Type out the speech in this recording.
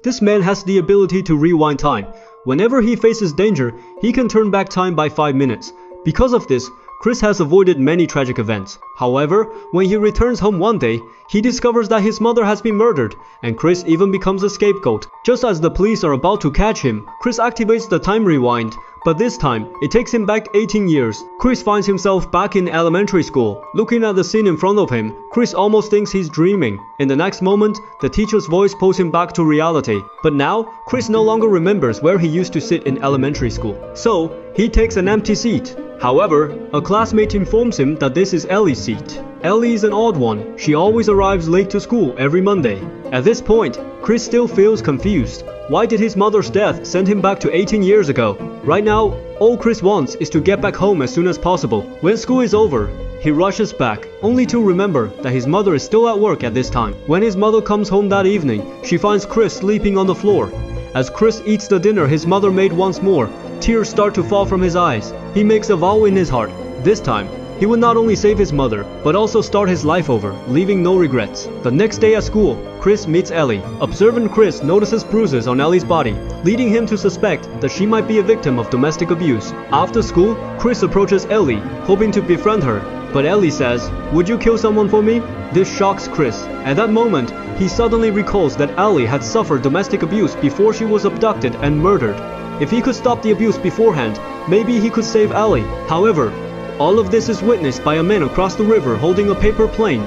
This man has the ability to rewind time. Whenever he faces danger, he can turn back time by 5 minutes. Because of this, Chris has avoided many tragic events. However, when he returns home one day, he discovers that his mother has been murdered, and Chris even becomes a scapegoat. Just as the police are about to catch him, Chris activates the time rewind, but this time, it takes him back 18 years. Chris finds himself back in elementary school. Looking at the scene in front of him, Chris almost thinks he's dreaming. In the next moment, the teacher's voice pulls him back to reality. But now, Chris no longer remembers where he used to sit in elementary school. So, he takes an empty seat. However, a classmate informs him that this is Ellie's seat. Ellie is an odd one. She always arrives late to school every Monday. At this point, Chris still feels confused. Why did his mother's death send him back to 18 years ago? Right now, all Chris wants is to get back home as soon as possible. When school is over, he rushes back, only to remember that his mother is still at work at this time. When his mother comes home that evening, she finds Chris sleeping on the floor. As Chris eats the dinner his mother made once more, tears start to fall from his eyes. He makes a vow in his heart. This time, he would not only save his mother, but also start his life over, leaving no regrets. The next day at school, Chris meets Ellie. Observant Chris notices bruises on Ellie's body, leading him to suspect that she might be a victim of domestic abuse. After school, Chris approaches Ellie, hoping to befriend her. But Ellie says, "Would you kill someone for me?" This shocks Chris. At that moment, he suddenly recalls that Ellie had suffered domestic abuse before she was abducted and murdered. If he could stop the abuse beforehand, maybe he could save Ellie. However, all of this is witnessed by a man across the river holding a paper plane.